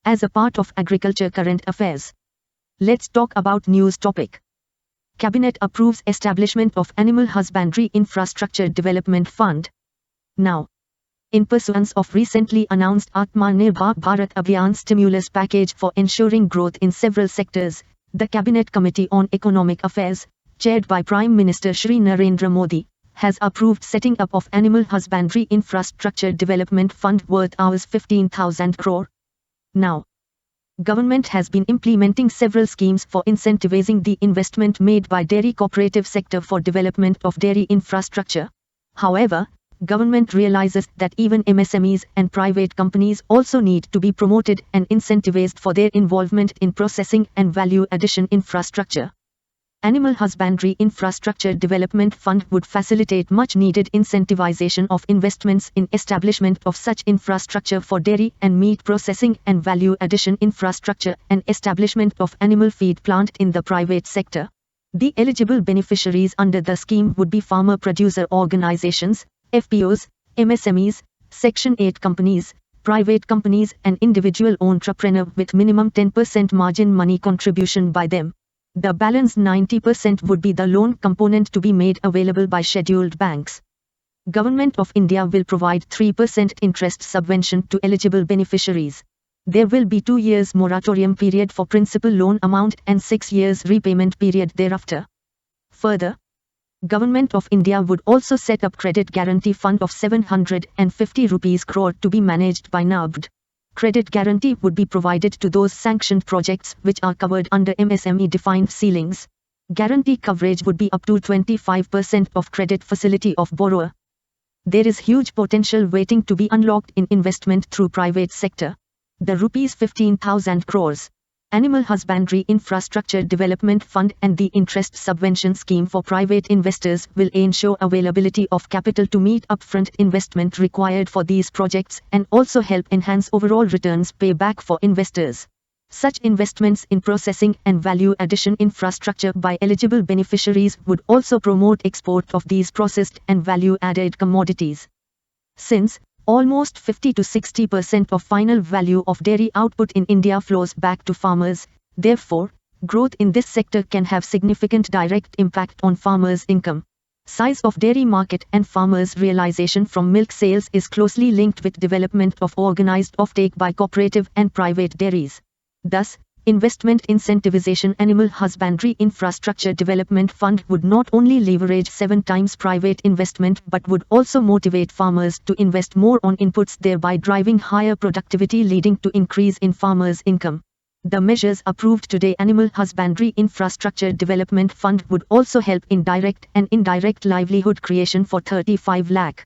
as a part of agriculture current affairs. Let's talk about news topic. Cabinet approves establishment of Animal Husbandry Infrastructure Development Fund. Now, in pursuance of recently announced Atmanirbhar Bharat Abhiyan stimulus package for ensuring growth in several sectors, the Cabinet Committee on Economic Affairs, chaired by Prime Minister Shri Narendra Modi, has approved setting up of Animal Husbandry Infrastructure Development Fund worth Rs 15,000 crore. Now, government has been implementing several schemes for incentivizing the investment made by dairy cooperative sector for development of dairy infrastructure. However, government realizes that even MSMEs and private companies also need to be promoted and incentivized for their involvement in processing and value addition infrastructure. Animal Husbandry Infrastructure Development Fund would facilitate much needed incentivization of investments in establishment of such infrastructure for dairy and meat processing and value addition infrastructure and establishment of animal feed plant in the private sector. The eligible beneficiaries under the scheme would be farmer producer organizations, FPOs, MSMEs, Section 8 companies, private companies and individual entrepreneur with minimum 10% margin money contribution by them. The balance 90% would be the loan component to be made available by scheduled banks. Government of India will provide 3% interest subvention to eligible beneficiaries. There will be 2 years moratorium period for principal loan amount and 6 years repayment period thereafter. Further, Government of India would also set up Credit Guarantee Fund of 750 rupees crore to be managed by NABD. Credit guarantee would be provided to those sanctioned projects which are covered under MSME defined ceilings. Guarantee coverage would be up to 25% of credit facility of borrower. There is huge potential waiting to be unlocked in investment through private sector. The Rs 15,000 crores Animal Husbandry Infrastructure Development Fund and the Interest Subvention Scheme for private investors will ensure availability of capital to meet upfront investment required for these projects and also help enhance overall returns payback for investors. Such investments in processing and value addition infrastructure by eligible beneficiaries would also promote export of these processed and value-added commodities. Since almost 50 to 60% of final value of dairy output in India flows back to farmers, therefore, growth in this sector can have significant direct impact on farmers' income. Size of dairy market and farmers' realization from milk sales is closely linked with development of organized offtake by cooperative and private dairies. Thus, investment incentivization Animal Husbandry Infrastructure Development Fund would not only leverage 7 times private investment but would also motivate farmers to invest more on inputs, thereby driving higher productivity leading to increase in farmers' income. The measures approved today Animal Husbandry Infrastructure Development Fund would also help in direct and indirect livelihood creation for 35 lakh